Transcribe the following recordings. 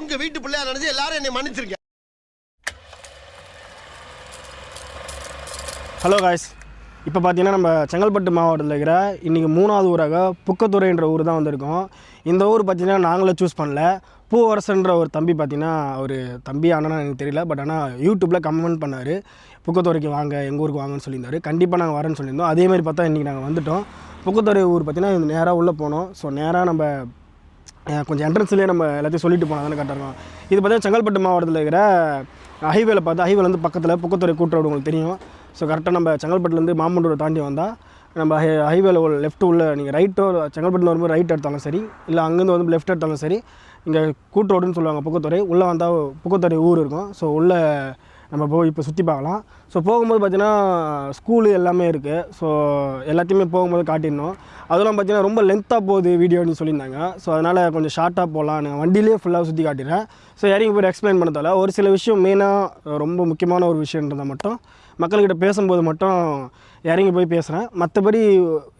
உங்க வீட்டு பிள்ளையா நினைச்சு எல்லாரும் என்னை மன்னிச்சிருங்க. ஹலோ காய்ஸ், இப்போ பார்த்தீங்கன்னா நம்ம செங்கல்பட்டு மாவட்டத்தில் இருக்கிற இன்றைக்கி 3வது ஊராக புக்கத்துறைன்ற ஊர் தான் வந்திருக்கோம். இந்த ஊர் பார்த்திங்கன்னா நாங்களே சூஸ் பண்ணல. பூவரசன்ற ஒரு தம்பி பார்த்திங்கன்னா ஒரு தம்பி அண்ணனா எனக்கு தெரியல, பட் ஆனால் யூடியூப்பில் கமெண்ட் பண்ணார், புக்கத்துறைக்கு வாங்க, எங்கள் ஊருக்கு வாங்கன்னு சொல்லியிருந்தார். கண்டிப்பாக நாங்கள் வரேன்னு சொல்லியிருந்தோம். அதேமாதிரி பார்த்தா இன்றைக்கி நாங்கள் வந்துவிட்டோம். புக்கத்துறை ஊர் பார்த்திங்கன்னா நேராக உள்ளே போனோம். ஸோ நேராக நம்ம கொஞ்சம் என்ட்ரன்ஸ்லேயே நம்ம எல்லாத்தையும் சொல்லிட்டு போனால் தானே கரெக்டாக இருக்கும். இது பார்த்தீங்கன்னா செங்கல்பட்டு மாவட்டத்தில் இருக்கிற ஹைவேல பார்த்தா ஹைவேல வந்து பக்கத்தில் புக்கத்துறை கூட்டுறவு உங்களுக்கு தெரியும். ஸோ கரெக்டாக நம்ம செங்கல்பட்டுலேருந்து மாமண்டூரை தாண்டி வந்தால் நம்ம ஹைவேல ஒரு லெஃப்ட்டு உள்ள நீங்கள் ரைட்டோ செங்கல்பட்டில் வரும்போது ரைட் எடுத்தாலும் சரி, இல்லை அங்கேருந்து வந்து லெஃப்ட் எடுத்தாலும் சரி, இங்கே கூட்டுரோடுன்னு சொல்லுவாங்க புக்கத்துறை. உள்ளே வந்தால் புக்கத்துறை ஊர் இருக்கும். ஸோ உள்ளே நம்ம போய் இப்போ சுற்றி பார்க்கலாம். ஸோ போகும்போது பார்த்திங்கன்னா ஸ்கூலு எல்லாமே இருக்குது. ஸோ எல்லாத்தையுமே போகும்போது காட்டிடணும். அதெல்லாம் பார்த்திங்கன்னா ரொம்ப லென்த்தாக போகுது வீடியோன்னு சொல்லியிருந்தாங்க. ஸோ அதனால் கொஞ்சம் ஷார்ட்டாக போகலாம், நான் வண்டியிலே ஃபுல்லாக சுற்றி காட்டிடுறேன். ஸோ இறங்கி போய் எக்ஸ்பிளைன் பண்ணதால ஒரு சில விஷயம் மெயினாக ரொம்ப முக்கியமான ஒரு விஷயன்றதை மட்டும் மக்கள்கிட்ட பேசும்போது மட்டும் இறங்கி போய் பேசுகிறேன். மற்றபடி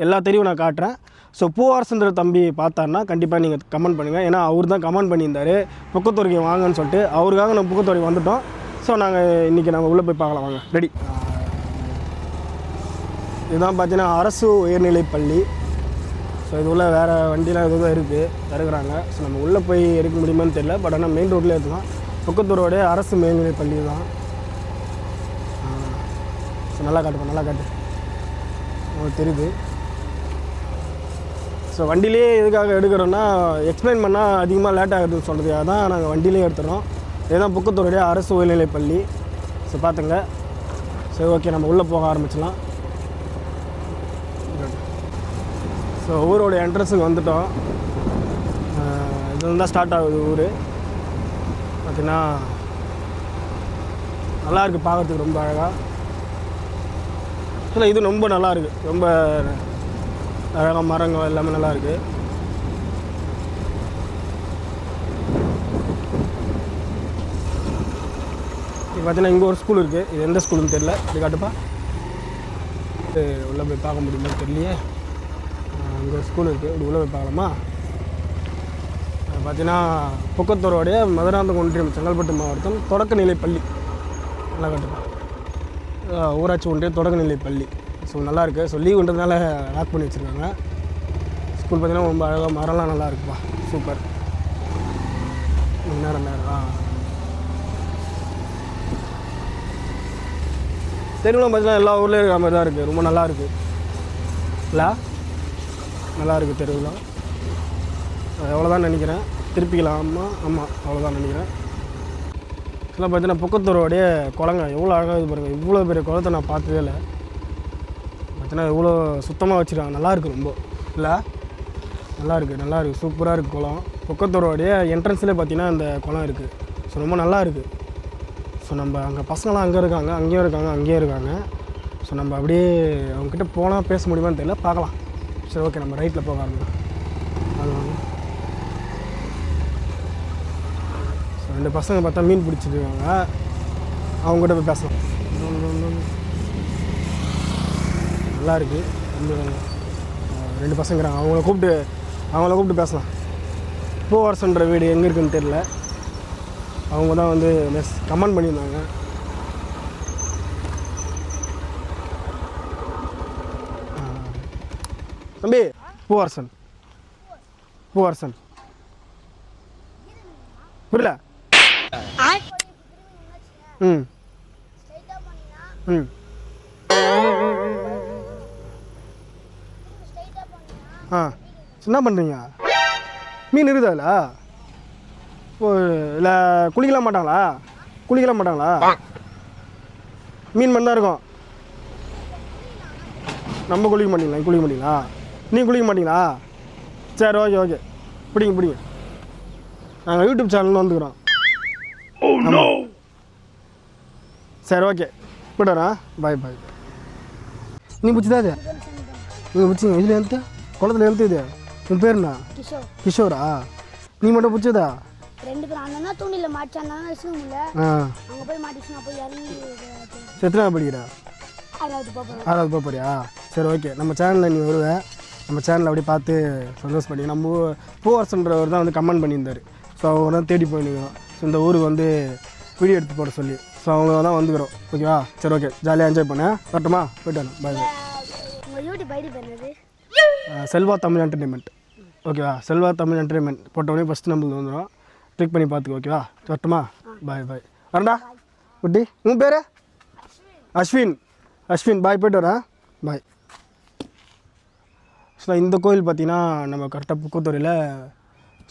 எல்லா தெரியும் நான் காட்டுறேன். ஸோ பூவரசன்ற தம்பி பார்த்தாருன்னா கண்டிப்பாக நீங்கள் கமெண்ட் பண்ணுங்கள். ஏன்னா அவர் தான் கமெண்ட் பண்ணியிருந்தார் புக்கத்துறைக்கு வாங்கன்னு சொல்லிட்டு. அவருக்காக நம்ம புக்கத்துறைக்கு வந்துவிட்டோம். ஸோ நாங்கள் இன்றைக்கி நம்ம உள்ளே போய் பார்க்கலாம் வாங்க. ரெடி. இதுதான் பார்த்தீங்கன்னா அரசு உயர்நிலைப் பள்ளி. ஸோ இது உள்ள வேறு வண்டிலாம் எதுவும் இருக்குது இறக்குறாங்க. ஸோ நம்ம உள்ளே போய் எடுக்க முடியுமான்னு தெரியல, பட் ஆனால் மெயின் ரோட்லேயே எடுத்துக்கலாம். புக்கத்தூரோடைய அரசு மேல்நிலைப் பள்ளி தான். ஸோ நல்லா காட்டுப்பா, நல்லா காட்டு, உங்களுக்கு தெரியுது. ஸோ வண்டியிலே எதுக்காக எடுக்கிறோன்னா எக்ஸ்பிளைன் பண்ணால் அதிகமாக லேட் ஆகுதுன்னு சொல்கிறதுக்காக தான் நாங்கள் வண்டியிலே எடுத்துகிறோம். இதுதான் புக்கத்தூருடைய அரசு உயர்நிலைப் பள்ளி. ஸோ பார்த்துங்க. சரி, ஓகே, நம்ம உள்ளே போக ஆரம்பிச்சிடலாம். ஸோ ஊரோடைய என்ட்ரன்ஸுக்கு வந்துவிட்டோம். இதுலேருந்து தான் ஸ்டார்ட் ஆகுது ஊர். பார்த்திங்கன்னா நல்லாயிருக்கு பார்க்குறதுக்கு, ரொம்ப அழகாக. இல்லை, இது ரொம்ப நல்லாயிருக்கு, ரொம்ப அழகாக மரங்கள் எல்லாமே நல்லாயிருக்கு. இது பார்த்தீங்கன்னா இங்கே ஒரு ஸ்கூல் இருக்குது. இது எந்த ஸ்கூலுன்னு தெரியல. இது காட்டுப்பா, இது உள்ளே போய் பார்க்க முடியுமா தெரியலையே. இங்கே ஒரு ஸ்கூல் இருக்குது, இது உள்ளே போய் பார்க்கலாமா? பார்த்தீங்கன்னா புக்கத்தூரோடைய மதுராந்தகம் ஒன்றியம் செங்கல்பட்டு மாவட்டம் தொடக்கநிலை பள்ளி. நல்லா காட்டுப்பா, ஊராட்சி ஒன்றிய தொடக்கநிலை பள்ளி. ஸோ நல்லாயிருக்கு. ஸோ லீவுன்றதுனால லாக் பண்ணி வச்சுருக்காங்க. ஸ்கூல் பார்த்திங்கன்னா ரொம்ப அழகாக, மரம்லாம் நல்லா இருக்குப்பா, சூப்பர். நேரம் தெருவுலாம் பார்த்தீங்கன்னா எல்லா ஊர்லேயும் இருக்கிற மாதிரி தான் இருக்குது. ரொம்ப நல்லாயிருக்கு இல்லை, நல்லாயிருக்கு தெருவுலாம். எவ்வளோதான் நினைக்கிறேன், திருப்பிக்கலாமா? ஆமாம், அவ்வளோதான் நினைக்கிறேன். இதெல்லாம் பார்த்தீங்கன்னா புக்கத்தூரோடைய குளங்க எவ்வளோ அழகாக இது பாருங்கள். இவ்வளோ பெரிய குளத்தை நான் பார்த்ததே இல்லை. பார்த்தீங்கன்னா எவ்வளோ சுத்தமாக வச்சுருக்காங்க. நல்லாயிருக்கு ரொம்ப, இல்லை நல்லாயிருக்கு, சூப்பராக இருக்குது குளம். புக்கத்தூரோடைய என்ட்ரன்ஸ்லேயே பார்த்தீங்கன்னா இந்த குளம் இருக்குது. ஸோ ரொம்ப நல்லா இருக்குது. ஸோ நம்ம அங்கே பசங்களாம் அங்கே இருக்காங்க, அங்கேயும் இருக்காங்க. ஸோ நம்ம அப்படியே அவங்கக்கிட்ட போனால் பேச முடியுமான்னு தெரியல, பார்க்கலாம். சரி, ஓகே, நம்ம ரைட்டில் போக ஆரம்பிக்கலாம். வாங்க. ஸோ 2 பசங்க பார்த்தா மீன் பிடிச்சிட்டு இருக்காங்க, அவங்ககிட்ட போய் பேசலாம். நல்லா இருக்குது. 2 பசங்கிறாங்க, அவங்கள கூப்பிட்டு பேசலாம். பூவரசன்ற வீடு எங்கே இருக்குதுன்னு தெரியல. அவங்க தான் வந்து கமெண்ட் பண்ணியிருந்தாங்க. தம்பி, பூவரசன் புரியல? ம் ம் என்ன பண்ணுறீங்க? மீன் இருக்குதா? ஓ, இல்லை குளிக்கலாம் மாட்டாங்களா? மீன் மட்டும் தான் இருக்கும். நம்ம குளிக்க மாட்டீங்களா? நீங்கள் குளிக்க மாட்டீங்களா? சரி, ஓகே, பிடிங்க. நாங்கள் யூடியூப் சேனல்னு வந்துக்கிறோம். சரி, ஓகே, போய்ட்டு பாய். நீ பிடிச்சதா இது? நீங்கள் பிடிச்சிங்க? இதில் எழுத்து குளத்தில் எழுத்து இது. உன் பேர் என்ன? கிஷோரா? நீ மட்டும் பிடிச்சதா? 2 பேர் அண்ணனா தூண்டில மாட்டானா வச்சுக்கோங்க. அங்க போய் மாட்டிச்சுனா போய் இறங்கி. எத்தனை படிக்கிறா? 6வது போறியா? சரி, ஓகே. நம்ம சேனலில் நீ வருவ, நம்ம சேனலில் அப்படியே பார்த்து சந்தோஷப்படி. நம்ம பூவரசன்றவர் தான் வந்து கமெண்ட் பண்ணியிருந்தார், ஸோ அவங்க தான் தேடி போயிருக்கிறோம். ஸோ இந்த ஊருக்கு வந்து வீடியோ எடுத்து போட சொல்லி ஸோ அவங்க தான் வந்துக்கிறோம். ஓகேவா? சரி, ஓகே, ஜாலியாக என்ஜாய் பண்ணேன். வரட்டுமா? போய்ட்டு வரேன். பாய் பாய். உங்கள் யூடியூப் ஐடி பண்ணது செல்வா தமிழ் என்டர்டெயின்மெண்ட். ஓகேவா? செல்வா தமிழ் என்டர்டெயின்மெண்ட் போட்டோடனே ஃபஸ்ட்டு நம்மளுக்கு வந்துடும். கிளிக் பண்ணி பார்த்துக்கோ. ஓகேவா? வரட்டுமா? பாய் பாய். வரண்டா குட்டி. உன் பேர்? அஸ்வின். அஸ்வின், பாய், போய்ட்டு வரேன். பாய். ஸோ இந்த கோயில் பார்த்திங்கன்னா நம்ம கரெக்டாக புக்கத்துறையில்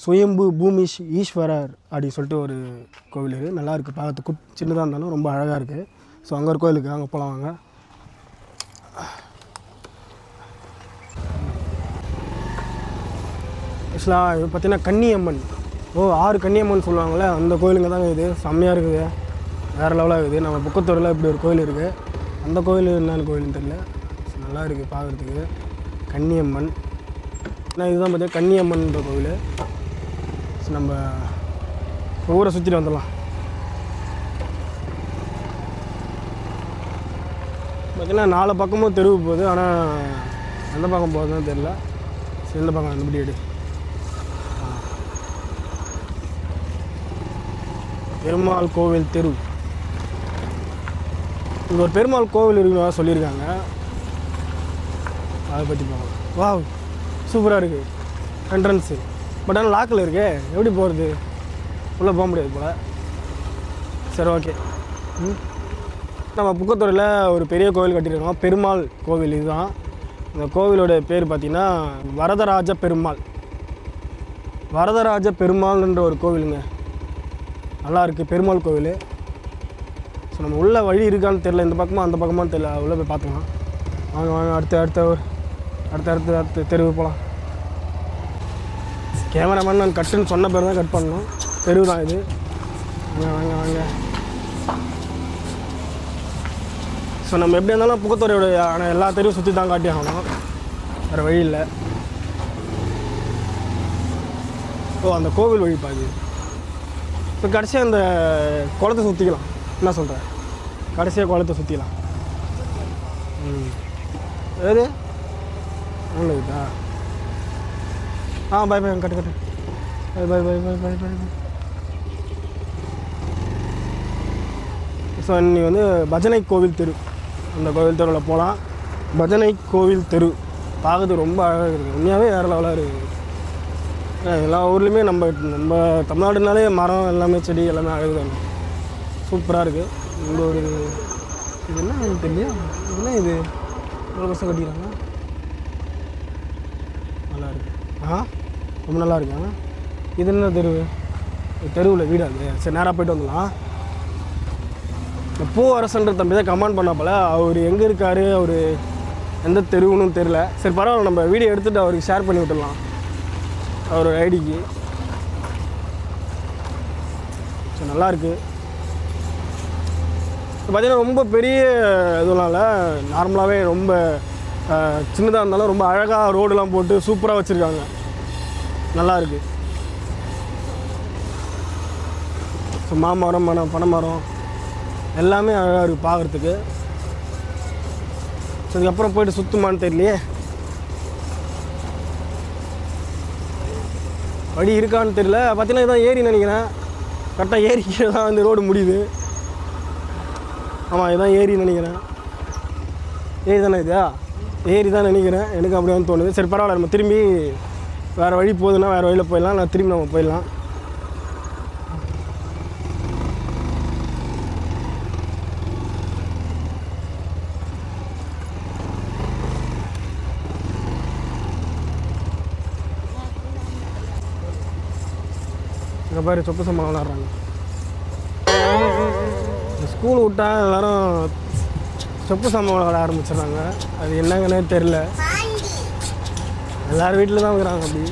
சுயம்பு பூமிஷ் ஈஸ்வரர் அப்படின்னு சொல்லிட்டு ஒரு கோவில் இருக்குது. நல்லாயிருக்கு பார்க்கறதுக்கு. சின்னதாக இருந்தாலும் ரொம்ப அழகாக இருக்குது. ஸோ அங்கே ஒரு கோயிலுக்கு அங்கே போகலாம் வாங்க. ஆக்சுவலாக இது பார்த்திங்கன்னா கன்னியம்மன். 6 கன்னியம்மன் சொல்லுவாங்கள்ல, அந்த கோயிலுங்க தாங்க இது. செம்மையாக இருக்குது, வேறு லெவலாக இருக்குது. நம்ம புக்கத்தூரில் இப்படி ஒரு கோயில் இருக்குது. அந்த கோயில் என்னென்னு கோயில்னு தெரியல. நல்லா இருக்குது பார்க்குறதுக்கு. கன்னியம்மன். ஏன்னா இதுதான் பார்த்தீங்கன்னா கன்னியம்மன்ற கோவில். ஸோ நம்ம ஊரை சுற்றிட்டு வந்துடலாம். பார்த்திங்கன்னா 4 பக்கமும் தெருவு போகுது. ஆனால் எந்த பக்கம் போகுதுன்னு தெரியல. சரி, எந்த பக்கம் அந்த எடு. பெருமாள் கோவில் தெரு. இங்கே ஒரு பெருமாள் கோவில் இருக்குன்னு சொல்லியிருக்காங்க. அதை பற்றி பார்க்கலாம். வா, சூப்பராக இருக்குது என்ட்ரன்ஸு. பட் ஆனால் லாக்கில் இருக்கே, எப்படி போகிறது? உள்ளே போக முடியாது போல். சரி, ஓகே. நம்ம புக்கத்துறையில் ஒரு பெரிய கோவில் கட்டியிருக்கோம். பெருமாள் கோவில் இதுதான். இந்த கோவிலோட பேர் பார்த்திங்கன்னா வரதராஜ பெருமாள். வரதராஜ பெருமாள்ன்ற ஒரு கோவிலுங்க. நல்லாயிருக்கு பெருமாள் கோவில். ஸோ நம்ம உள்ள வழி இருக்கான்னு தெரில. இந்த பக்கமாக அந்த பக்கமாக தெரியல. உள்ளே போய் பார்த்துக்கலாம். வாங்க வாங்க. அடுத்த தெருவு போகலாம். கேமராமேன் நான் கட்டுன்னு சொன்ன பேர் தான் கட் பண்ணணும். தெருவு தான் இது. வாங்க வாங்க வாங்க. ஸோ நம்ம எப்படி இருந்தாலும் புக்கத்துறையோடைய ஆனால் எல்லா தெருவும் சுற்றி தான் காட்டி ஆகணும், வேறு வழி இல்லை. அந்த கோவில் வழி பாதி. ஸோ கடைசியாக அந்த குளத்தை சுற்றிக்கலாம். என்ன சொல்கிறேன்? கடைசியாக குளத்தை சுற்றிக்கலாம். ஏது நல்லதுதா? பாய் பாய். கட்டு. பாய் பாய் பாய் பாய் பாய் பாய். ஸோ இன்னைக்கு வந்து பஜனை கோவில் தெரு. அந்த கோவில் தெருவில் போகலாம். பஜனை கோவில் தெரு பார்க்கறது ரொம்ப அழகாக இருக்குது. உண்மையாகவே வேறு லெவலாக இருக்குது. எல்லா ஊர்லேயுமே நம்ம தமிழ்நாடுனாலே மரம் எல்லாமே செடி எல்லாமே அழகு தான். சூப்பராக இருக்குது. இந்த ஒரு இது என்ன தெரியல. என்ன இது இவ்வளோ கஷ்டம் கட்டிக்கிறாங்க. நல்லா இருக்குது. ரொம்ப நல்லா இருக்கு. இது என்ன தெருவு? தெருவில் வீடு அது. சரி, நேராக போய்ட்டு வந்துடலாம். இந்த பூவரசன்ற தம்பி தான் கமெண்ட் பண்ணப்பல. அவர் எங்கே இருக்கார், அவர் எந்த தெருவுன்னு தெரில. சரி, பரவாயில்ல, நம்ம வீடியோ எடுத்துகிட்டு அவருக்கு ஷேர் பண்ணி விட்டுடலாம் அவர் ஐடிக்கு. ஸோ நல்லாயிருக்கு. பார்த்திங்கன்னா ரொம்ப பெரிய இதெல்லாம் இல்லை, நார்மலாகவே ரொம்ப சின்னதாக இருந்தாலும் ரொம்ப அழகாக ரோடெலாம் போட்டு சூப்பராக வச்சுருக்காங்க. நல்லாயிருக்கு. ஸோ மாமரம், பனைமரம் எல்லாமே அழகாக இருக்குது பார்க்குறதுக்கு. ஸோ அதுக்கப்புறம் போய்ட்டு சுற்றுமான்னு தெரியலையே, வழி இருக்கான்னு தெரியல. பார்த்தீங்கன்னா இதான் ஏரி நினைக்கிறேன். கரெக்டாக ஏரி கீழே தான் அந்த ரோடு முடியுது. ஆமாம், இதுதான் ஏரி நினைக்கிறேன். ஏரி தானே இதா? ஏரி தான் நினைக்கிறேன். எனக்கு அப்படியே வந்து தோணுது. சரி, பரவாயில்ல, நம்ம திரும்பி வேறு வழி போகுதுன்னா வேறு வழியில் போயிடலாம். நான் திரும்பி நம்ம போயிடலாம். இங்கே பாரு, சொப்பு சம்பளம் விளாட்றாங்க. ஸ்கூல் விட்டா எல்லோரும் சொப்பு சம்பளம் விளாட ஆரம்பிச்சிடுறாங்க. அது என்னங்கன்னே தெரில. எல்லோரும் வீட்டில் தான் இருக்கிறாங்க அப்படி.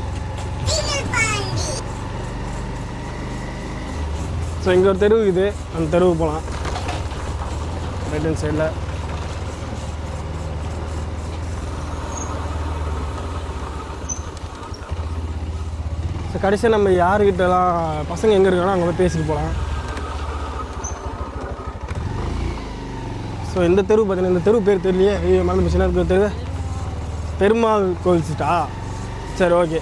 ஸோ இங்கே ஒரு தெருவு இது. அந்த தெருவு போகலாம் ரைட் ஹேண்ட் சைடில். ஸோ கடைசியாக நம்ம யாருக்கிட்டலாம் பசங்க எங்கே இருக்காங்களோ அங்கே போய் பேசிட்டு போகலாம். ஸோ இந்த தெரு பார்த்தீங்கன்னா, இந்த தெரு பேர் தெரியலையே. மறந்து போச்சுன்னா இருக்கிற தெரு பெருமாள் கோவில் சிட்டா. சரி, ஓகே.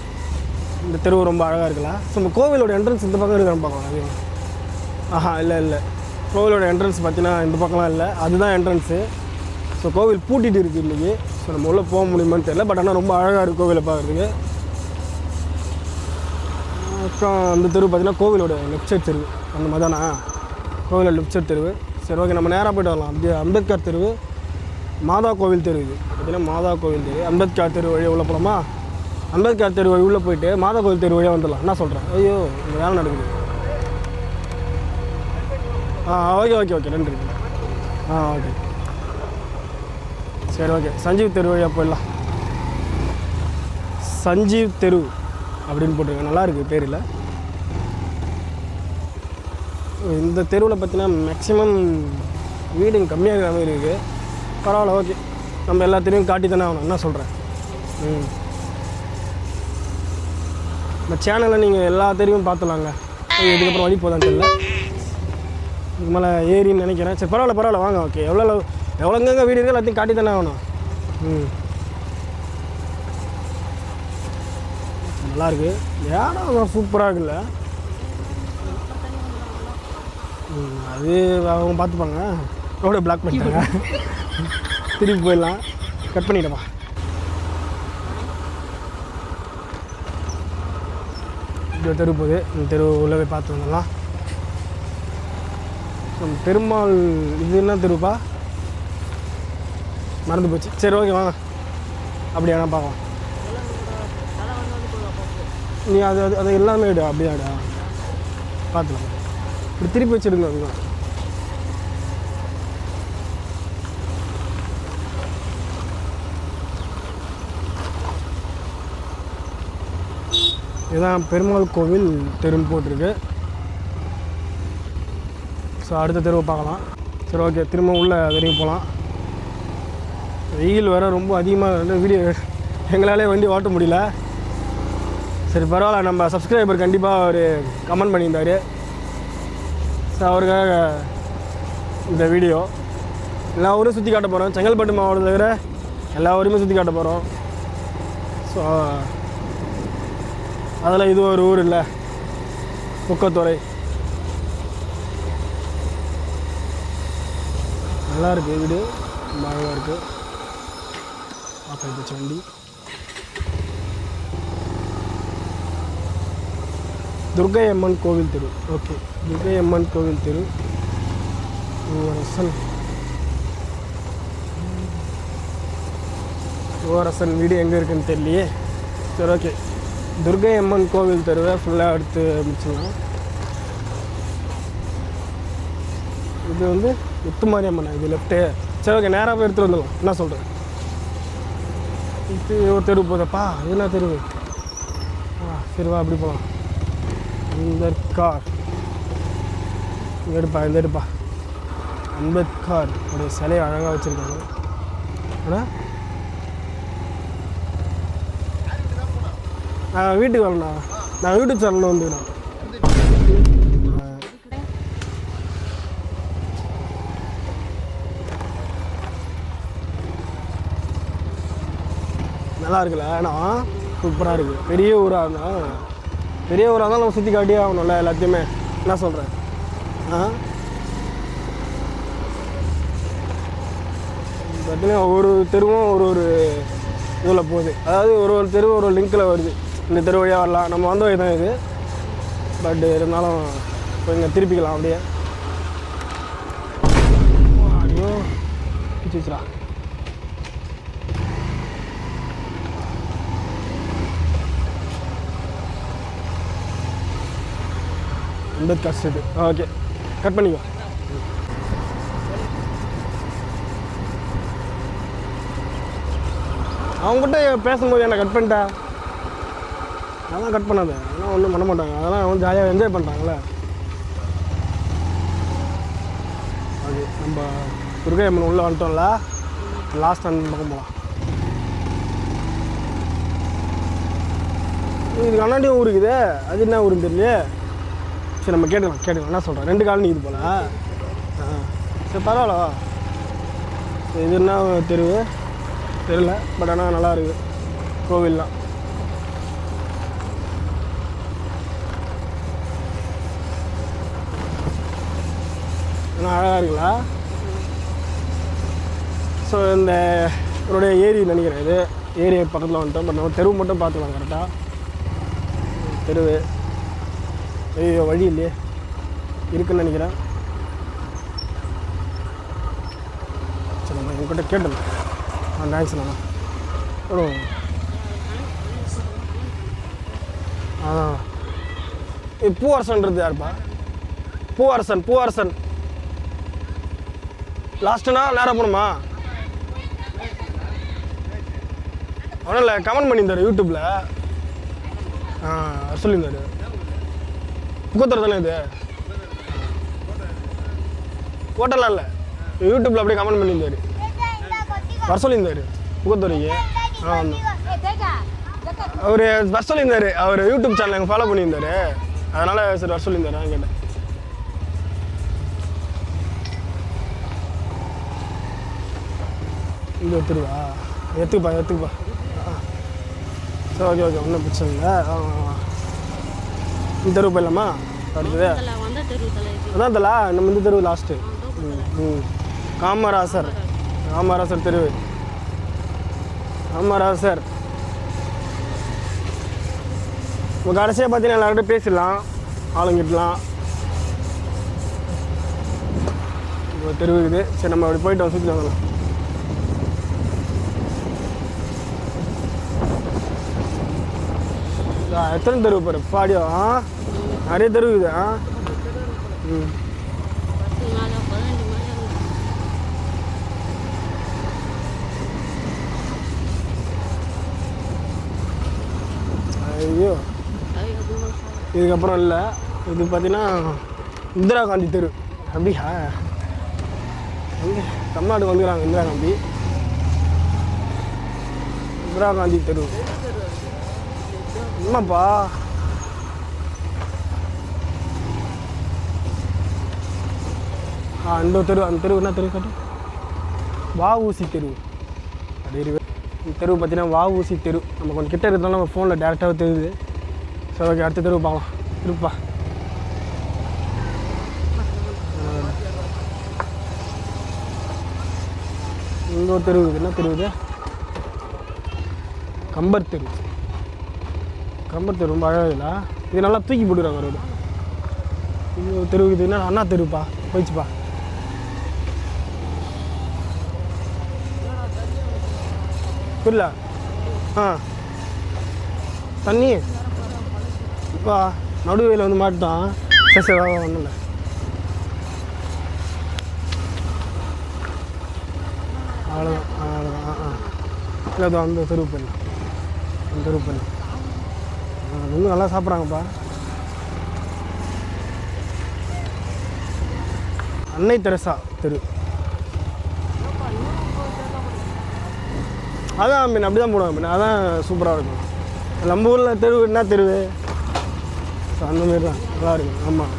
இந்த தெருவு ரொம்ப அழகாக இருக்குல்ல. ஸோ நம்ம கோவிலோட என்ட்ரன்ஸ் இந்த பக்கம் இருக்கான்னு பார்க்கலாம். அதிகம் இல்லை கோவிலோட என்ட்ரன்ஸ் பார்த்தீங்கன்னா இந்த பக்கம்லாம் இல்லை, அதுதான் என்ட்ரன்ஸு. ஸோ கோவில் பூட்டிகிட்டு இருக்குது இன்றைக்கி. ஸோ நம்ம உள்ளே போக முடியுமான்னு தெரியல, பட் ஆனால் ரொம்ப அழகாக இருக்குது கோவிலை பார்க்குறதுக்கு. அப்புறம் அந்த தெருவு பார்த்தீங்கன்னா கோவிலோட லெஃப்ட் சைட் தெருவு, அந்த மாதிரி தானே கோவிலோட லெஃப்ட் சைட் தெருவு. சரி ஓகே, நம்ம நேராக போய்ட்டு வரலாம். அப்படியே அம்பேத்கர் தெருவு, மாதா கோவில் தெரு. இது பார்த்தீங்கன்னா மாதா கோவில் தெரு. அம்பேத்கர் தெரு வழியாக உள்ள போகலாமா? அம்பேத்கர் தெரு வழி உள்ளே போயிட்டு மாதா கோவில் தெரு வழியாக வந்துடலாம். என்ன சொல்கிறேன்? ஐயோ இங்கே வேலை நடக்குது. ஓகே நன்றி. ஓகே சரி ஓகே, சஞ்சீவ் தெரு வழியாக போயிடலாம். சஞ்சீவ் தெரு அப்படின்னு போட்டிருக்கேன், நல்லாயிருக்கு பேரில். இந்த தெருவில் பார்த்தீங்கன்னா மேக்ஸிமம் வீடு கம்மியாக இருக்கிற மாதிரி இருக்குது. பரவாயில்ல, ஓகே, நம்ம எல்லா தெருவும் காட்டி தானே ஆகணும். என்ன சொல்கிறேன்? இந்த சேனலில் நீங்கள் எல்லா தெருவும் பார்த்துலாங்க. இதுக்கப்புறம் வழி போதான்னு தெரியல, இதுக்கு மேலே ஏரின்னு நினைக்கிறேன். சரி பரவாயில்ல வாங்க. ஓகே, எவ்வளோங்க வீடு இருக்குது எல்லாத்தையும் காட்டி தானே ஆகணும். நல்லாயிருக்கு, இடம் சூப்பராக இருக்குல்ல. அது அவங்க பார்த்துப்பாங்க. ரோடை பிளாக் பண்ணிட்டாங்க, திருப்பி போயிடலாம். கட் பண்ணிட்டப்பா. இந்த தெரு போகுது, இந்த தெரு உள்ளே போய் பார்த்து வந்துடலாம். பெருமாள் இது என்ன தெருப்பா? மறந்து போச்சு. சரி ஓகே வாங்க, அப்படியா நான் பார்க்கலாம். நீ அது எல்லாமே விடு, அப்படியே விடா, பார்த்துக்கலாம். இப்படி திருப்பி வச்சுருங்க. அதுதான் இதுதான் பெருமாள் கோவில் தெருன்னு போட்டிருக்கு. ஸோ அடுத்த தெருவை பார்க்கலாம். சரி ஓகே, திரும்ப உள்ள வரைக்கும் போகலாம். வெயில் வேறு ரொம்ப அதிகமாக வீடியோ எங்களாலே வண்டி ஓட்ட முடியல. சரி பரவாயில்ல, நம்ம சப்ஸ்கிரைபர் கண்டிப்பாக ஒரு கமெண்ட் பண்ணியிருந்தார். ஸோ அவருக்காக இந்த வீடியோ எல்லா ஊரும் சுற்றி காட்ட போகிறோம். செங்கல்பட்டு மாவட்டத்தில் இருக்கிற எல்லா ஊரையுமே சுற்றி காட்ட போகிறோம். ஸோ அதில் இது ஒரு ஊர் இல்லை, புக்கத்துறை. நல்லாயிருக்கு வீடு, ரொம்ப அழகாக இருக்குது. பார்த்து வண்டி துர்கை அம்மன் கோவில் தெரு. ஓகே, துர்கை அம்மன் கோவில் தெரு. ஓரசன் வீடு எங்கே இருக்குன்னு தெரியலையே. சரி ஓகே, துர்கை அம்மன் கோவில் தெருவை ஃபுல்லாக எடுத்து முடிச்சிடலாம். இது வந்து முத்துமாரி அம்மன், இது லெஃப்ட்டு. சரி ஓகே, நேராக போய் எடுத்துகிட்டு வந்துடலாம். என்ன சொல்கிறேன்? இது ஒரு தெரு போதப்பா, இது என்ன தெரு? சரிவா, அப்படி போகலாம். அம்பேத்கர் இங்கே எடுப்பா. அம்பேத்கர் ஒரு சிலையை அழகாக வச்சுருக்காங்க. ஆனால் வீட்டுக்கு வரேண்ணா, நான் யூடியூப் சேனலில் வந்துக்கிறேன். நல்லா இருக்குல்ல, ஏன்னா சூப்பராக இருக்குது. பெரிய ஊராக இருந்தால் நம்ம சுற்றி காட்டியே ஆகணும்ல எல்லாத்தையுமே. என்ன சொல்கிறேன்? பார்த்தீங்கன்னா ஒரு தெருவும் ஒரு இதில் போகுது. அதாவது ஒரு தெருவும் ஒரு லிங்கில் வருது. இந்த தெரு வழியாக வரலாம், நம்ம வந்த வழி தான் இது. பட் இருந்தாலும் கொஞ்சம் திருப்பிக்கலாம் அப்படியே. ஐயோ பிச்சுரா. அம்பேத்கர் ஸ்ட்ரீட். ஓகே, கட் பண்ணிக்கோ. அவங்ககிட்ட பேசும்போது என்ன கட் பண்ணிட்டா? அதெல்லாம் கட் பண்ணாது, அதெல்லாம் ஒன்றும் பண்ண மாட்டாங்க. அதெல்லாம் வந்து ஜாலியாக என்ஜாய் பண்ணுறாங்களே. அது நம்ம துர்கை அம்மன் உள்ளே வந்துட்டோம்ல, லாஸ்ட் அந்த பக்கம் போகலாம். இதுக்கு அண்ணாண்டியும் ஊர் இருக்குது, அது என்ன ஊருன்னு தெரியலையே. சரி நம்ம கேட்டுக்கலாம் என்ன சொல்கிறேன். 2 காலனி இது போல். சரி பரவாயில்ல. இது என்ன தெருவு தெரியல, பட் ஆனால் நல்லா இருக்குது கோவில்லாம். ஆனால் அழகாக இருக்குங்களா? ஸோ இந்த என்னுடைய ஏரி நினைக்கிறேன், இது ஏரி பக்கத்தில் வந்துட்டோம். பட் நம்ம தெருவு மட்டும் பார்த்துக்கலாம் கரெக்டாக. தெருவு ஐயோ வழி இல்லையே இருக்குன்னு நினைக்கிறேன். சரி நம்ம என்கிட்ட கேட்டோம். தேங்க்ஸ் அண்ணா. அதான் பூவரசன்றது யாருப்பா? பூவரசன் லாஸ்ட்டுனா நேராக போகணுமா? அவனும் இல்லை, கமெண்ட் பண்ணியிருந்தார் யூடியூப்பில். சொல்லியிருந்தார். புக்கத்தூர் தானே இது? ஹோட்டல்லாம் இல்லை, யூடியூப்பில் அப்படியே கமெண்ட் பண்ணியிருந்தார். வர சொல்லியிருந்தார் புக்கத்தூருக்கு. அவர் வர சொல்லியிருந்தார். அவர் யூடியூப் சேனல் எங்கள் ஃபாலோ பண்ணியிருந்தார். அதனால் சரி வர சொல்லியிருந்தார். நான் கேட்டேன். இங்கே எடுத்துருவா, எடுத்துக்குப்பா. சரி ஓகே ஒன்றும் பிரச்சனை இல்லை. இந்த தெருவு போயிடலாமா? அடுத்தது அதான் தலா நம்ம இந்த தெருவு லாஸ்ட்டு. காமராசர் தெருவு. காமராசர் இப்போ கடைசியாக பார்த்தீங்கன்னா எல்லார்கிட்ட பேசிடலாம், ஆளுங்கிட்டலாம். இப்போ தெருவு இருக்குது. சரி நம்ம அப்படி போயிட்டு சுற்றி வாங்கலாம். எத்தனை தெருவு பாரு பாடியோ? நிறைய தெருவு இருக்குது. ஐயோ இதுக்கப்புறம் இல்லை. இது பார்த்தீங்கன்னா இந்திரா காந்தி தெரு. அப்படியா? தமிழ்நாட்டுக்கு வந்துக்கிறாங்க இந்திரா காந்தி தெரு. என்னப்பா இந்த தெரு, அந்த தெரு என்ன தெரு காட்டு? வஉசி தெரு. அப்படியே இந்த தெருவு பார்த்தீங்கன்னா வஉசி தெரு. நம்ம கொஞ்சம் கிட்ட இருந்தாலும் நம்ம ஃபோனில் டேரெக்டாக தெரியுது. சரி ஓகே, அடுத்த தெருவு பார்க்கலாம். இருப்பா இங்கே ஒரு தெருவு. என்ன தெருவு இது? கம்பர் தெரு. ரொம்ப அழகாக. இது நல்லா தூக்கி போட்டுக்கிறாங்க ரோடு. இது தெருவுக்கு இது என்ன அண்ணா தெருப்பா, போயிடுச்சுப்பா. புரியல? தண்ணி இப்போ நடுவையில் வந்து மாட்டான். சரி ஒன்றும் இல்லை. அவ்வளோதான். இல்லை அது அந்த தெருவு போயிடலாம். இன்னும் நல்லா சாப்பிட்றாங்கப்பா. அன்னை தெரசா தெரு. அதான் மீன் அப்படி தான் போடுவாங்க. மீன் அதான் சூப்பராக இருக்கும். நம்ம ஊரில் தெருவு என்ன தெருவு? ஸோ அந்தமாரி தான் நல்லா இருக்கும். ஆமாம்.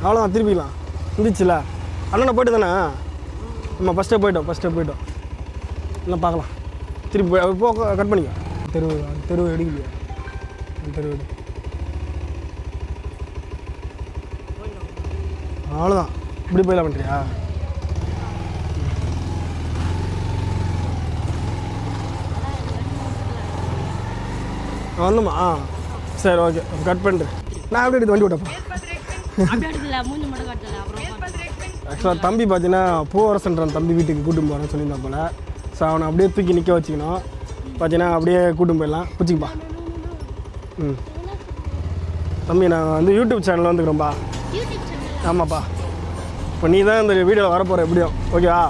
அவ்வளோதான், திருப்பிக்கலாம். இருந்துச்சுல அண்ணனை போய்ட்டு தானே? நம்ம ஃபஸ்ட்டே போய்ட்டோம். இல்லை பார்க்கலாம். திருப்பி போ, கட் பண்ணிக்க. தெருவு எடுக்கலையா? தெருவு அவ்வளோதான். இப்படி போயிடலாம் பண்ணுறியா? வந்துமா? சரி ஓகே, கட் பண்ணுறேன். நான் எப்படி எடுத்து வண்டி விட்டப்பா. ஆக்சுவலாக தம்பி பார்த்தீங்கன்னா பூவரசன்ற தம்பி வீட்டுக்கு கூட்டின்னு போகிறேன்னு சொல்லியிருந்தா போல். ஸோ அவனை அப்படியே தூக்கி நிற்க வச்சுக்கணும். பார்த்தீங்கன்னா அப்படியே கூட்டின்னு போயிடலாம். பிடிச்சிக்கப்பா. தம்பி நான் வந்து யூடியூப் சேனலில் வந்துக்கிறோம்ப்பா. ஆமாப்பா. இப்போ நீ தான் இந்த வீடியோவில் வரப்போகிற எப்படியும், ஓகேவா?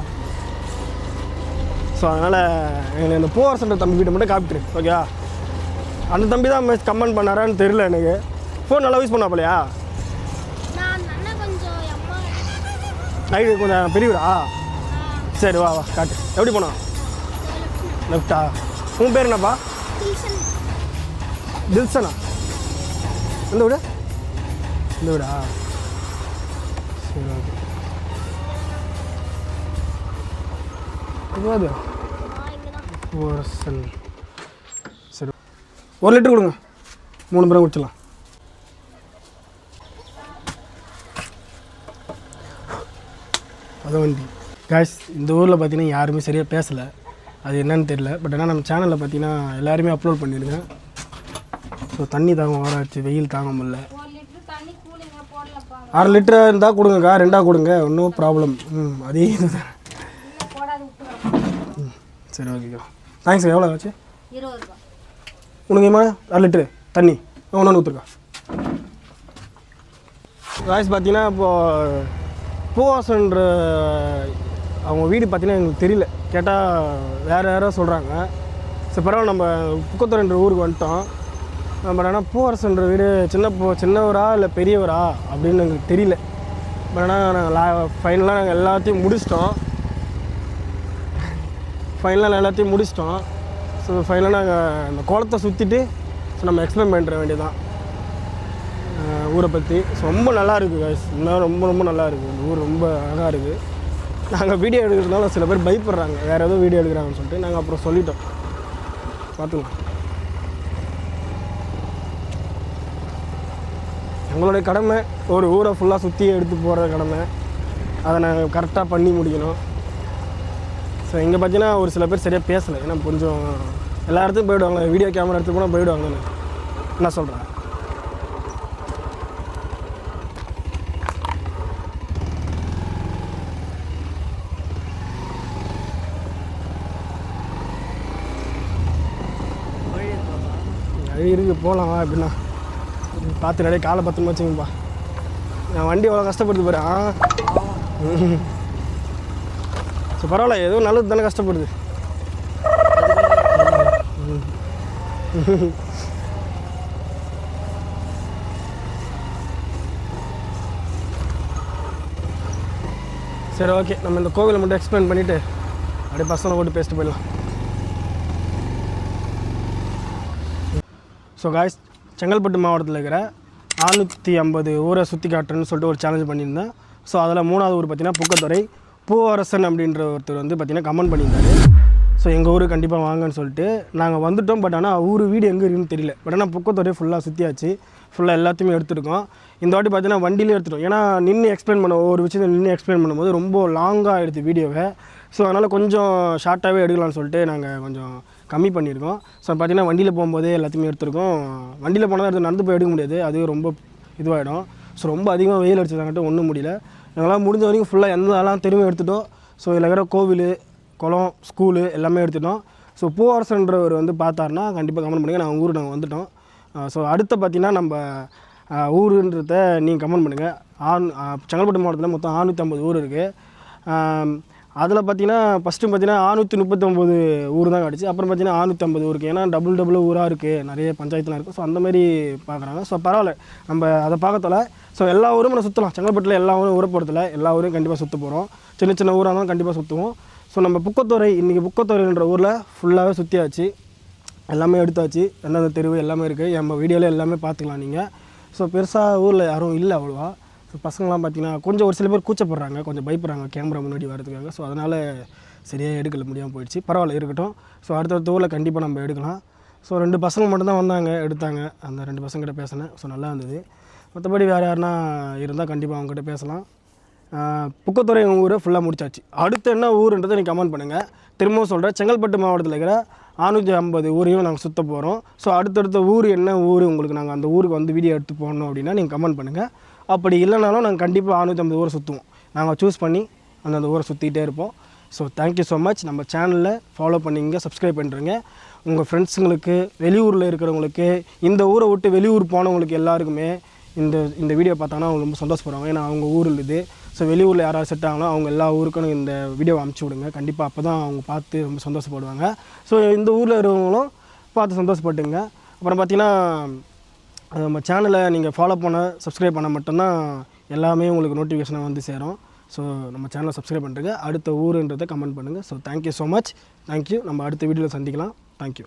ஸோ அதனால் எனக்கு இந்த பூவரசன்ற தம்பி வீட்டை மட்டும் காப்பிட்டுரு, ஓகேவா? அந்த தம்பி தான் கமெண்ட் பண்ணாரான்னு தெரியல எனக்கு. ஃபோன் நல்லா யூஸ் பண்ணாப்பலையா? நைட்டு கொஞ்சம் பெரியவரா? சரி வா காட்டு. எப்படி போனா? லெஃப்டா? உன் பேர் என்னப்பா? தில்சனா. எந்த வீடா? சரி ஓகே. பூவரசன். சரி 1 லிட்டர் கொடுங்க, 3 பேரும் குடிச்சிடலாம். அதான் வண்டி காய்ஸ். இந்த ஊரில் பார்த்தீங்கன்னா யாருமே சரியாக பேசலை, அது என்னன்னு தெரியல. பட் ஆனால் நம்ம சேனலில் பார்த்தீங்கன்னா எல்லாருமே அப்லோட் பண்ணியிருக்கேன். ஸோ தண்ணி தாங்க வராச்சு, வெயில் தாங்க முடியல. 1/2 லிட்டர் இருந்தால் கொடுங்கக்கா, 2 கொடுங்க, ஒன்றும் ப்ராப்ளம். அதே இதுதான். சரி ஓகேக்கா, தேங்க்ஸ். எவ்வளோ ஆச்சு? 20 ரூபா. உனக்குமா 1/2 லிட்டரு தண்ணி ஒன்று ஊற்றுருக்கா. காய்ஸ் பார்த்தீங்கன்னா இப்போது பூவாசன்ற அவங்க வீடு பார்த்தீங்கன்னா எங்களுக்கு தெரியல, கேட்டால் வேறு யாரோ சொல்கிறாங்க. சரி பரவாயில்ல, நம்ம புக்கத்துறைன்ற ஊருக்கு வந்துட்டோம். பட் ஆனால் பூவரசன்ற வீடு சின்னவரா இல்லை பெரியவரா அப்படின்னு எங்களுக்கு தெரியல. பட் ஆனால் நாங்கள் ஃபைனலாக நாங்கள் எல்லாத்தையும் முடிச்சிட்டோம். ஸோ ஃபைனலாக நாங்கள் அந்த கோலத்தை சுற்றிட்டு ஸோ நம்ம எக்ஸ்பிளைன் பண்ணுற வேண்டியதான் ஊரை பற்றி. ஸோ ரொம்ப நல்லா இருக்குது guys, இன்னும் ரொம்ப ரொம்ப நல்லா இருக்குது. இந்த ஊர் ரொம்ப அழகாக இருக்குது. நாங்கள் வீடியோ எடுக்கிறதுனால சில பேர் பயப்படுறாங்க, வேறு ஏதோ வீடியோ எடுக்கிறாங்கன்னு சொல்லிட்டு நாங்கள் அப்புறம் சொல்லிட்டோம். பார்த்துக்கலாம், எங்களுடைய கடமை ஒரு ஊரை ஃபுல்லாக சுற்றி எடுத்து போகிற கடமை. அதை நாங்கள் கரெக்டாக பண்ணி முடிக்கணும். ஸோ இங்கே பார்த்தீங்கன்னா ஒரு சில பேர் சரியாக பேசலை, ஏன்னா கொஞ்சம் எல்லா இடத்துக்கும் போயிடுவாங்க, வீடியோ கேமரா எடுத்து போனால் போயிடுவாங்கன்னு என்ன சொல்கிறேன். வழி இருக்குது, போகலாம் அப்படின்னா பார்த்து நிறைய காலை பத்திரமா வச்சுங்கப்பா. நான் வண்டி எவ்வளோ கஷ்டப்படுது பாரு. ஸோ பரவாயில்ல, ஏதோ நல்லது தானே கஷ்டப்படுது. சரி ஓகே, நம்ம இந்த கோவிலை மட்டும் எக்ஸ்பிளைன் பண்ணிவிட்டு அப்படியே பசங்களை போட்டு பேசிட்டு போயிடலாம். ஸோ காய்ஸ், செங்கல்பட்டு மாவட்டத்தில் இருக்கிற 450 ஊரை சுற்றி காட்டுறேன்னு சொல்லிட்டு ஒரு சேலஞ்ச் பண்ணியிருந்தேன். ஸோ அதில் 3வது ஊர் பார்த்திங்கன்னா புக்கத்துறை. பூவரசன் அப்படின்ற ஒருத்தர் வந்து பார்த்திங்கன்னா கமெண்ட் பண்ணியிருந்தாரு. ஸோ எங்கள் ஊர் கண்டிப்பாக வாங்கன்னு சொல்லிட்டு நாங்கள் வந்துவிட்டோம். பட் ஆனால் ஊர் வீடு எங்கே இருக்குன்னு தெரியல. பட் ஆனால் புக்கத்துறை ஃபுல்லாக சுற்றியாச்சு, ஃபுல்லாக எல்லாத்தையுமே எடுத்துருக்கோம். இந்த வாட்டி பார்த்தீங்கன்னா வண்டியிலே எடுத்துட்டோம். ஏன்னா நின்று எக்ஸ்பிளைன் பண்ண ஒவ்வொரு விஷயத்தை நின்று எக்ஸ்பிளைன் பண்ணும்போது ரொம்ப லாங்காக எடுத்து வீடியோவை. ஸோ அதனால் கொஞ்சம் ஷார்ட்டாகவே எடுக்கலாம்னு சொல்லிட்டு நாங்கள் கொஞ்சம் கம்மி பண்ணியிருக்கோம். ஸோ பார்த்தீங்கன்னா வண்டியில் போகும்போதே எல்லாத்தையுமே எடுத்துருக்கோம். வண்டியில் போனால் எடுத்து நடந்து போய் எடுக்க முடியாது, அது ரொம்ப இதுவாகிடும். ஸோ ரொம்ப அதிகமாக வெயில் அடிச்சதாங்கிட்ட ஒன்றும் முடியல. எங்களால் முடிஞ்ச வரைக்கும் ஃபுல்லாக எல்லாம் தெருவும் எடுத்துட்டோம். ஸோ இதில் இருக்கிற கோவில், குளம், ஸ்கூலு எல்லாமே எடுத்துட்டோம். ஸோ பூவரசன்றவர் வந்து பார்த்தாருன்னா கண்டிப்பாக கமெண்ட் பண்ணுங்கள். நாங்கள் ஊருக்கு நாங்கள் வந்துட்டோம். ஸோ அடுத்து பார்த்திங்கன்னா நம்ம ஊருன்றத நீங்கள் கமெண்ட் பண்ணுங்கள். செங்கல்பட்டு மாவட்டத்தில் மொத்தம் 650 ஊர் இருக்குது. அதில் பார்த்திங்கன்னா ஃபஸ்ட்டு பார்த்திங்கன்னா 639 ஊர் தான் கிடச்சி. அப்புறம் பார்த்திங்கன்னா 650 ஊருக்கு, ஏன்னா டபுள் ஊராக இருக்குது, நிறைய பஞ்சாயத்துலாம் இருக்குது. ஸோ அந்தமாரி பார்க்குறாங்க. ஸோ பரவாயில்ல, நம்ம அதை பார்க்கறதில்ல. ஸோ எல்லா ஊரும் நம்ம சுற்றலாம். செங்கல்பட்டில் எல்லா ஊரும் ஊரை போகிறதில்ல, எல்லா ஊரையும் கண்டிப்பாக சுற்ற போகிறோம். சின்ன சின்ன ஊராக இருந்தாலும் கண்டிப்பாக சுற்றுவோம். ஸோ நம்ம புக்கத்துறை, இன்றைக்கி புக்கத்துறைன்ற ஊரில் ஃபுல்லாகவே சுற்றியாச்சு, எல்லாமே எடுத்தாச்சு. எந்தெந்த தெருவு எல்லாமே இருக்குது, நம்ம வீடியோவில் எல்லாமே பார்த்துக்கலாம் நீங்கள். ஸோ பெருசாக ஊரில் யாரும் இல்லை அவ்வளோவா. ஸோ பசங்களாம் பார்த்திங்கன்னா கொஞ்சம் ஒரு சில பேர் கூச்சப்படுறாங்க, கொஞ்சம் பயப்படுறாங்க கேமரா முன்னாடி வரதுக்காக. ஸோ அதனால் சரியாக எடுக்கல முடியாமல் போயிடுச்சு. பரவாயில்ல, இருக்கட்டும். ஸோ அடுத்த ஊரில் கண்டிப்பாக நம்ம எடுக்கலாம். ஸோ 2 பசங்க மட்டும்தான் வந்தாங்க, எடுத்தாங்க. அந்த 2 பசங்கிட்ட பேசினேன். ஸோ நல்லா இருந்தது. மற்றபடி வேறு யாருன்னா இருந்தால் கண்டிப்பாக அவங்ககிட்ட பேசலாம். புக்கத்துறை ஊரை ஃபுல்லாக முடிச்சாச்சு. அடுத்து என்ன ஊருன்றதை நீங்கள் கமெண்ட் பண்ணுங்கள். திரும்பவும் சொல்கிறேன், செங்கல்பட்டு மாவட்டத்தில் இருக்கிற 650 ஊரையும் நாங்கள் சுற்ற போகிறோம். ஸோ அடுத்தடுத்த ஊர் என்ன ஊர் உங்களுக்கு நாங்கள் அந்த ஊருக்கு வந்து வீடியோ எடுத்து போடணும் அப்படின்னா நீங்கள் கமெண்ட் பண்ணுங்கள். அப்படி இல்லைனாலும் நாங்கள் கண்டிப்பாக 650 ஊரை சுற்றுவோம். நாங்கள் சூஸ் பண்ணி அந்தந்த ஊரை சுற்றிக்கிட்டே இருப்போம். So thank you so much. நம்ம சேனலில் ஃபாலோ பண்ணிங்க, சப்ஸ்கிரைப் பண்ணுறீங்க. உங்கள் ஃப்ரெண்ட்ஸுங்களுக்கு, வெளியூரில் இருக்கிறவங்களுக்கு, இந்த ஊரை விட்டு வெளியூர் போனவங்களுக்கு எல்லாருக்குமே இந்த வீடியோ பார்த்தாங்கன்னா அவங்க ரொம்ப சந்தோஷப்படுவாங்க. ஏன்னா அவங்க ஊரில் இது. ஸோ வெளியூரில் யாராவது செட் ஆகலாம், அவங்க எல்லா ஊருக்கும் இந்த வீடியோவை அனுப்பிச்சி விடுங்க. கண்டிப்பாக அப்போ தான் அவங்க பார்த்து ரொம்ப சந்தோஷப்படுவாங்க. ஸோ இந்த ஊரில் இருக்கிறவங்களும் பார்த்து சந்தோஷப்பட்டுங்க. அப்புறம் பார்த்திங்கன்னா நம்ம சேனலை நீங்கள் ஃபாலோ பண்ண, சப்ஸ்கிரைப் பண்ண மட்டும்தான் எல்லாமே உங்களுக்கு நோட்டிஃபிகேஷனாக வந்து சேரும். ஸோ நம்ம சேனலை சப்ஸ்கிரைப் பண்ணுறங்க. அடுத்த ஊருன்றதை கமெண்ட் பண்ணுங்கள். So thank you so much. Thank you. நம்ம அடுத்த வீடியோவில் சந்திக்கலாம். தேங்க்யூ.